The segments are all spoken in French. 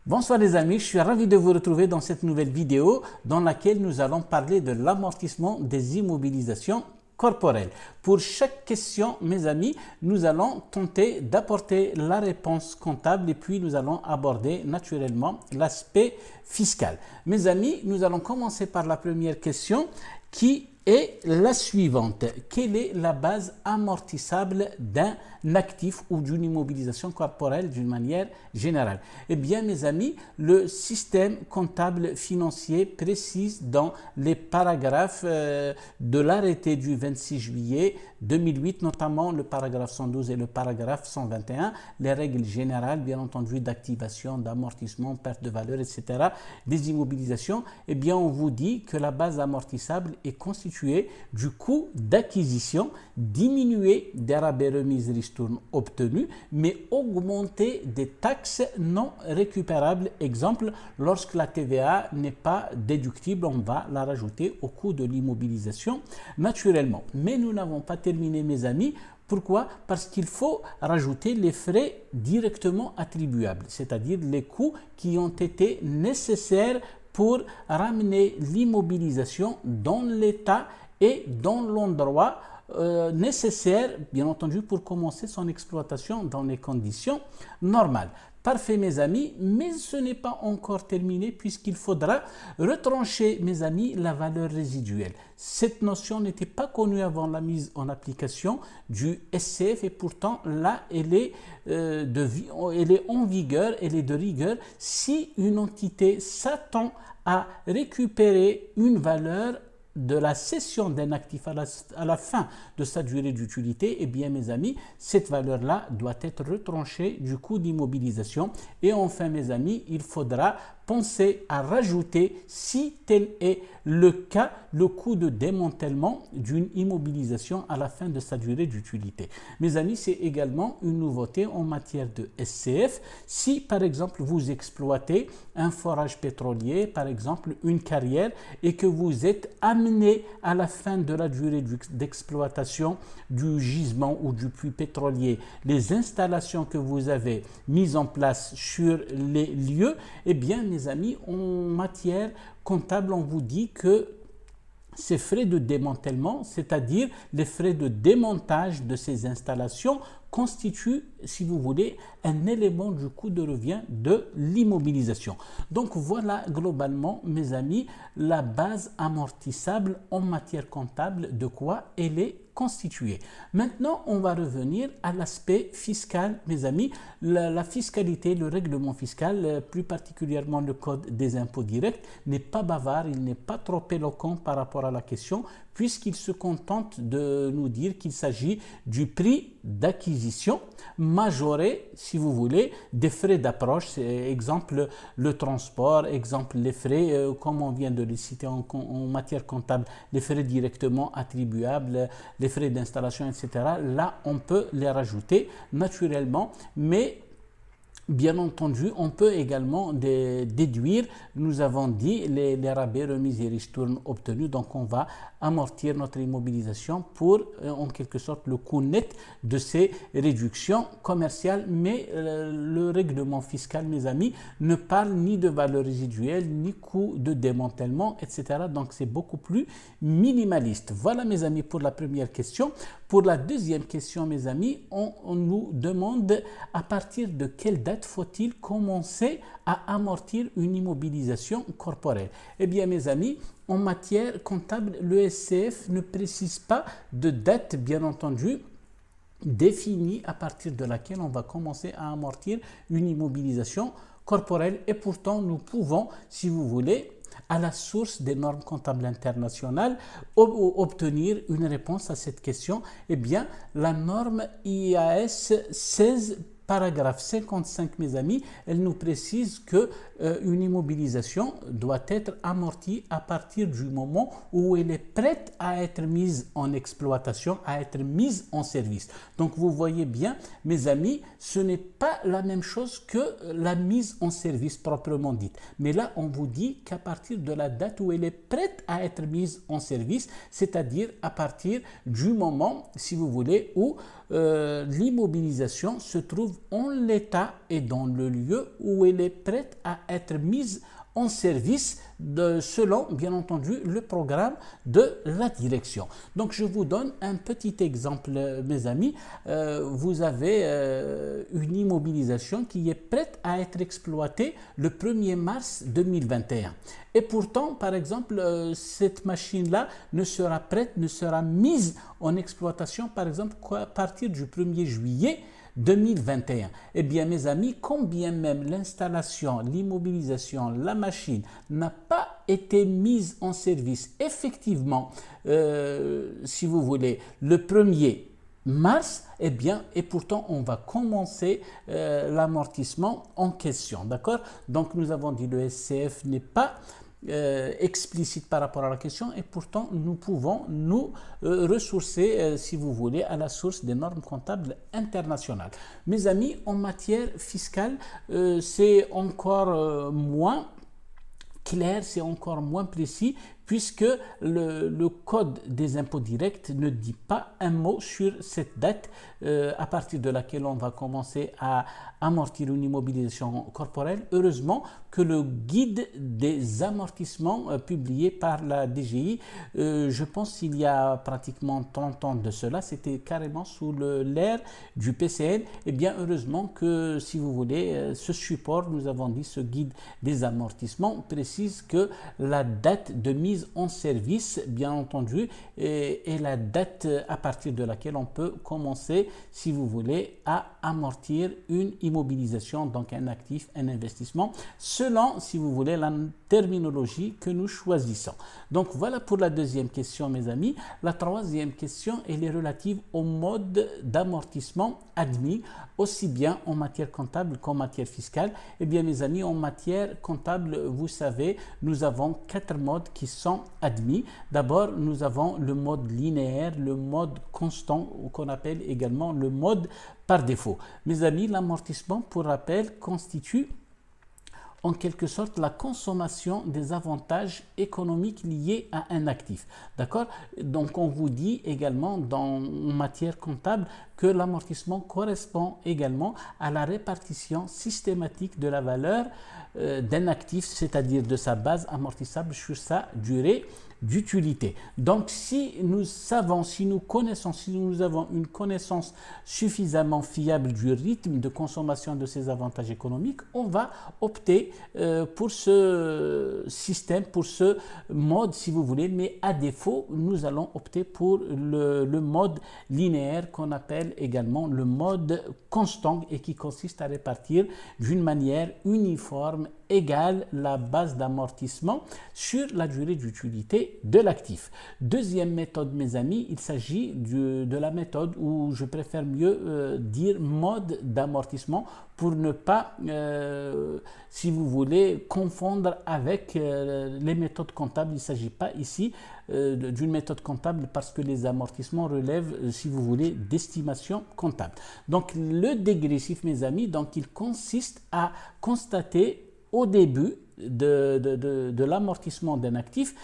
Bonsoir les amis, je suis ravi de vous retrouver dans cette nouvelle vidéo dans laquelle nous allons parler de l'amortissement des immobilisations corporelles. Pour chaque question, mes amis, nous allons tenter d'apporter la réponse comptable et puis nous allons aborder naturellement l'aspect fiscal. Mes amis, nous allons commencer par la première question qui est la suivante. Quelle est la base amortissable d'un actif ou d'une immobilisation corporelle d'une manière générale? Eh bien, mes amis, le système comptable financier précise dans les paragraphes de l'arrêté du 26 juillet 2008, notamment le paragraphe 112 et le paragraphe 121, les règles générales, bien entendu, d'activation, d'amortissement, perte de valeur, etc., des immobilisations. Eh bien, on vous dit que la base amortissable est constituée du coût d'acquisition diminué des rabais remises ristournes obtenus, mais augmenté des taxes non récupérables. Exemple, lorsque la TVA n'est pas déductible, on va la rajouter au coût de l'immobilisation naturellement. Mais nous n'avons pas terminé, mes amis. Pourquoi? Parce qu'il faut rajouter les frais directement attribuables, c'est-à-dire les coûts qui ont été nécessaires pour ramener l'immobilisation dans l'état et dans l'endroit nécessaire, bien entendu, pour commencer son exploitation dans les conditions normales. Parfait, mes amis, mais ce n'est pas encore terminé puisqu'il faudra retrancher, mes amis, la valeur résiduelle. Cette notion n'était pas connue avant la mise en application du SCF et pourtant là, elle est en vigueur, elle est de rigueur si une entité s'attend à récupérer une valeur de la cession d'un actif à la fin de sa durée d'utilité. Eh bien, mes amis, cette valeur-là doit être retranchée du coût d'immobilisation. Et enfin, mes amis, il faudra penser à rajouter, si tel est le cas, le coût de démantèlement d'une immobilisation à la fin de sa durée d'utilité. Mes amis, c'est également une nouveauté en matière de SCF. Si, par exemple, vous exploitez un forage pétrolier, par exemple, une carrière, et que vous êtes amené à la fin de la durée d'exploitation du gisement ou du puits pétrolier, les installations que vous avez mises en place sur les lieux, eh bien, mes amis, en matière comptable, on vous dit que ces frais de démantèlement, c'est-à-dire les frais de démontage de ces installations, constituent, si vous voulez, un élément du coût de revient de l'immobilisation. Donc voilà globalement, mes amis, la base amortissable en matière comptable, de quoi elle est constituée. Maintenant, on va revenir à l'aspect fiscal, mes amis. La fiscalité, le règlement fiscal, plus particulièrement le code des impôts directs, n'est pas bavard, il n'est pas trop éloquent par rapport à la question, puisqu'il se contente de nous dire qu'il s'agit du prix d'acquisition majoré, si vous voulez, des frais d'approche, c'est exemple le transport, exemple les frais, comme on vient de les citer en matière comptable, les frais directement attribuables, les frais d'installation, etc. Là, on peut les rajouter naturellement, mais bien entendu, on peut également déduire, nous avons dit, les rabais, remises et ristournes obtenus. Donc, on va amortir notre immobilisation pour, en quelque sorte, le coût net de ces réductions commerciales. Mais le règlement fiscal, mes amis, ne parle ni de valeur résiduelle, ni coût de démantèlement, etc. Donc, c'est beaucoup plus minimaliste. Voilà, mes amis, pour la première question. Pour la deuxième question, mes amis, on nous demande à partir de quelle date faut-il commencer à amortir une immobilisation corporelle? Eh bien, mes amis, en matière comptable, le SCF ne précise pas de date, bien entendu, définie à partir de laquelle on va commencer à amortir une immobilisation corporelle. Et pourtant, nous pouvons, si vous voulez, à la source des normes comptables internationales, obtenir une réponse à cette question. Eh bien, la norme IAS 16, paragraphe 55, mes amis, elle nous précise que une immobilisation doit être amortie à partir du moment où elle est prête à être mise en exploitation, à être mise en service. Donc vous voyez bien, mes amis, ce n'est pas la même chose que la mise en service proprement dite. Mais là, on vous dit qu'à partir de la date où elle est prête à être mise en service, c'est-à-dire à partir du moment, si vous voulez, où l'immobilisation se trouve en l'état et dans le lieu où elle est prête à être mise en service selon, bien entendu, le programme de la direction. Donc, je vous donne un petit exemple, mes amis. Vous avez une immobilisation qui est prête à être exploitée le 1er mars 2021. Et pourtant, par exemple, cette machine-là ne sera prête, ne sera mise en exploitation, par exemple, qu'à partir du 1er juillet 2021. Eh bien, mes amis, combien même l'installation, l'immobilisation, la machine n'a pas été mise en service effectivement, si vous voulez, le 1er mars, eh bien, et pourtant on va commencer l'amortissement en question, d'accord? Donc nous avons dit le SCF n'est pas explicite par rapport à la question et pourtant nous pouvons nous ressourcer, si vous voulez, à la source des normes comptables internationales. Mes amis, en matière fiscale, c'est encore moins clair, c'est encore moins précis puisque le code des impôts directs ne dit pas un mot sur cette date à partir de laquelle on va commencer à amortir une immobilisation corporelle. Heureusement que le guide des amortissements publié par la DGI, je pense qu'il y a pratiquement 30 ans de cela, c'était carrément sous l'ère du PCN. Et bien heureusement que, si vous voulez, ce support, nous avons dit ce guide des amortissements précise que la date de mise en service, bien entendu, est la date à partir de laquelle on peut commencer, si vous voulez, à amortir une immobilisation, donc un actif, un investissement, selon, si vous voulez, la terminologie que nous choisissons. Donc voilà pour la deuxième question, mes amis. La troisième question, elle est relative au mode d'amortissement admis, aussi bien en matière comptable qu'en matière fiscale. Eh bien, mes amis, en matière comptable, vous savez, nous avons 4 modes qui sont admis. D'abord, nous avons le mode linéaire, le mode constant, qu'on appelle également le mode par défaut. Mes amis, l'amortissement, pour rappel, constitue en quelque sorte la consommation des avantages économiques liés à un actif. D'accord? Donc on vous dit également en matière comptable que l'amortissement correspond également à la répartition systématique de la valeur d'un actif, c'est-à-dire de sa base amortissable sur sa durée d'utilité. Donc si nous savons, si nous connaissons, si nous avons une connaissance suffisamment fiable du rythme de consommation de ces avantages économiques, on va opter pour ce système, pour ce mode, si vous voulez, mais à défaut, nous allons opter pour le mode linéaire qu'on appelle également le mode constant et qui consiste à répartir d'une manière uniforme, égale, la base d'amortissement sur la durée d'utilité de l'actif. Deuxième méthode, mes amis, il s'agit de la méthode, ou je préfère mieux dire mode d'amortissement, pour ne pas, si vous voulez, confondre avec les méthodes comptables. Il ne s'agit pas ici d'une méthode comptable parce que les amortissements relèvent, si vous voulez, d'estimation comptable. Donc le dégressif, mes amis, donc il consiste à constater au début de l'amortissement d'un actif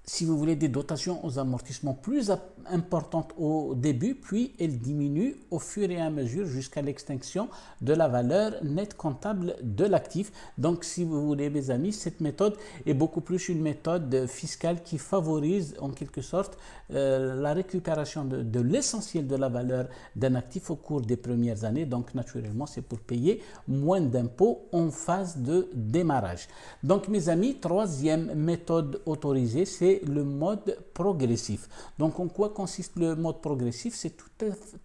si vous voulez, des dotations aux amortissements plus importantes au début, puis elles diminuent au fur et à mesure jusqu'à l'extinction de la valeur nette comptable de l'actif. Donc, si vous voulez, mes amis, cette méthode est beaucoup plus une méthode fiscale qui favorise en quelque sorte la récupération de l'essentiel de la valeur d'un actif au cours des premières années. Donc, naturellement, c'est pour payer moins d'impôts en phase de démarrage. Donc, mes amis, troisième méthode autorisée, c'est le mode progressif. Donc, en quoi consiste le mode progressif? C'est tout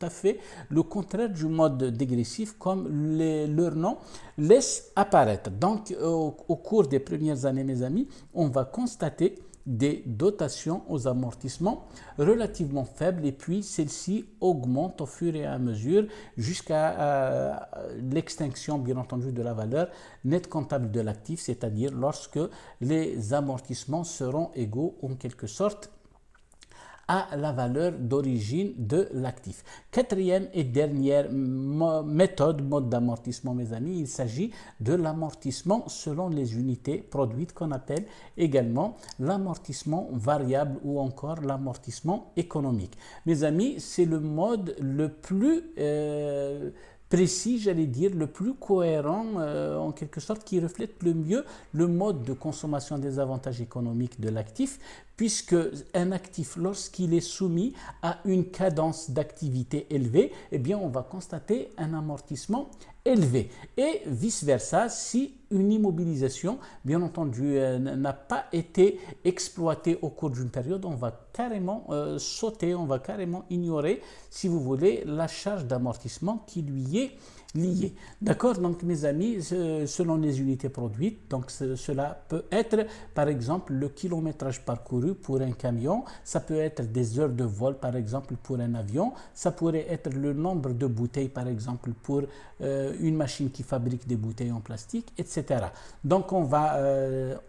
à fait le contraire du mode dégressif, comme leur nom laisse apparaître. Donc, au cours des premières années, mes amis, on va constater des dotations aux amortissements relativement faibles et puis celles-ci augmentent au fur et à mesure jusqu'à l'extinction, bien entendu, de la valeur nette comptable de l'actif, c'est-à-dire lorsque les amortissements seront égaux en quelque sorte à la valeur d'origine de l'actif. Quatrième et dernière mode d'amortissement, mes amis, il s'agit de l'amortissement selon les unités produites qu'on appelle également l'amortissement variable ou encore l'amortissement économique. Mes amis, c'est le mode le plus précis, j'allais dire, le plus cohérent en quelque sorte, qui reflète le mieux le mode de consommation des avantages économiques de l'actif, puisque un actif, lorsqu'il est soumis à une cadence d'activité élevée, eh bien on va constater un amortissement élevé, et vice-versa si une immobilisation, bien entendu, n'a pas été exploitée au cours d'une période, on va carrément sauter, on va carrément ignorer, si vous voulez, la charge d'amortissement qui lui est liée. D'accord? Donc mes amis, selon les unités produites, donc cela peut être par exemple le kilométrage parcouru pour un camion, ça peut être des heures de vol par exemple pour un avion, ça pourrait être le nombre de bouteilles par exemple pour une machine qui fabrique des bouteilles en plastique, etc. Donc on va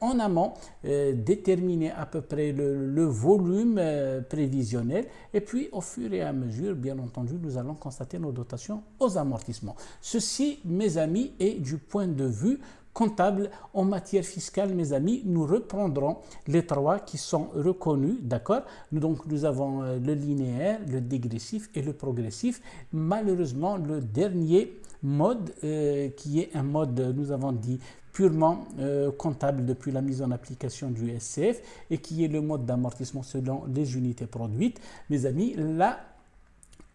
en amont déterminer à peu près le volume prévisionnel, et puis au fur et à mesure, bien entendu, nous allons constater nos dotations aux amortissements. Ceci, mes amis, est du point de vue comptable. En matière fiscale, mes amis, nous reprendrons les trois qui sont reconnus, d'accord? Donc nous avons le linéaire, le dégressif et le progressif. Malheureusement, le dernier mode qui est un mode, nous avons dit, purement comptable depuis la mise en application du SCF, et qui est le mode d'amortissement selon les unités produites, mes amis, là,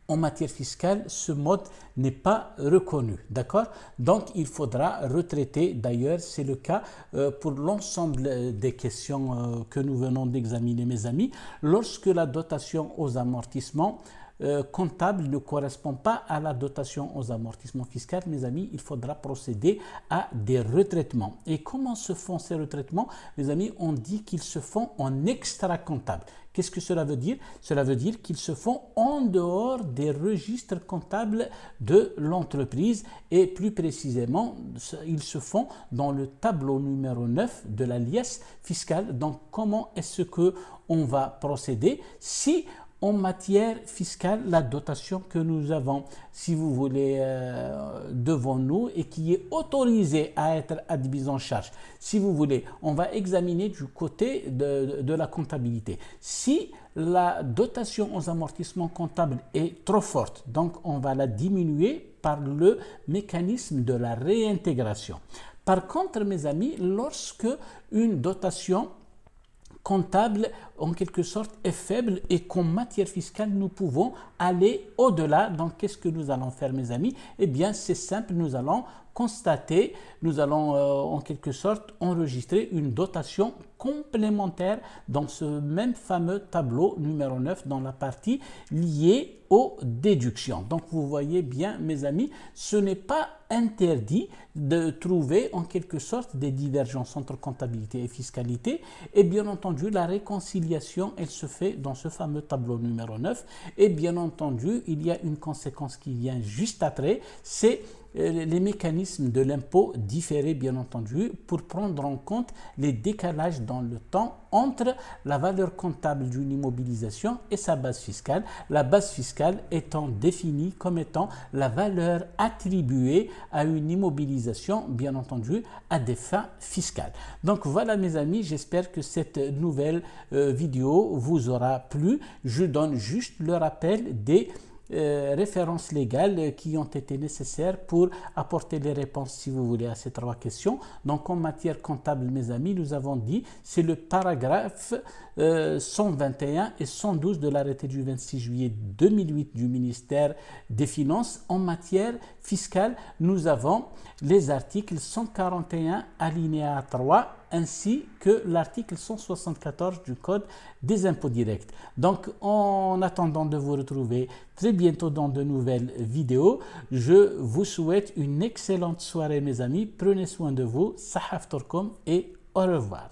en matière fiscale, ce mode n'est pas reconnu, d'accord? Donc, il faudra retraiter, d'ailleurs, c'est le cas pour l'ensemble des questions que nous venons d'examiner, mes amis, lorsque la dotation aux amortissements comptable ne correspond pas à la dotation aux amortissements fiscaux, mes amis, il faudra procéder à des retraitements. Et comment se font ces retraitements? Mes amis, on dit qu'ils se font en extra-comptable. Qu'est-ce que cela veut dire? Cela veut dire qu'ils se font en dehors des registres comptables de l'entreprise, et plus précisément, ils se font dans le tableau numéro 9 de la liasse fiscale. Donc, comment est-ce qu'on va procéder si en matière fiscale, la dotation que nous avons, si vous voulez, devant nous et qui est autorisée à être admise en charge, si vous voulez, on va examiner du côté de la comptabilité. Si la dotation aux amortissements comptables est trop forte, donc on va la diminuer par le mécanisme de la réintégration. Par contre, mes amis, lorsque une dotation comptable en quelque sorte est faible et qu'en matière fiscale nous pouvons aller au-delà, donc qu'est-ce que nous allons faire, mes amis? Eh bien c'est simple, nous allons constater, nous allons en quelque sorte enregistrer une dotation complémentaire dans ce même fameux tableau numéro 9 dans la partie liée aux déductions. Donc vous voyez bien, mes amis, ce n'est pas interdit de trouver en quelque sorte des divergences entre comptabilité et fiscalité, et bien entendu la réconciliation elle se fait dans ce fameux tableau numéro 9, et bien entendu il y a une conséquence qui vient juste après, c'est les mécanismes de l'impôt différé, bien entendu, pour prendre en compte les décalages dans le temps entre la valeur comptable d'une immobilisation et sa base fiscale, la base fiscale étant définie comme étant la valeur attribuée à une immobilisation, bien entendu, à des fins fiscales. Donc voilà, mes amis, j'espère que cette nouvelle vidéo vous aura plu. Je donne juste le rappel des références légales qui ont été nécessaires pour apporter les réponses, si vous voulez, à ces trois questions. Donc en matière comptable, mes amis, nous avons dit, c'est le paragraphe 121 et 112 de l'arrêté du 26 juillet 2008 du ministère des Finances. En matière fiscale, nous avons les articles 141 alinéa 3 ainsi que l'article 174 du Code des impôts directs. Donc, en attendant de vous retrouver très bientôt dans de nouvelles vidéos, je vous souhaite une excellente soirée, mes amis. Prenez soin de vous. Sahaf Torkom et au revoir.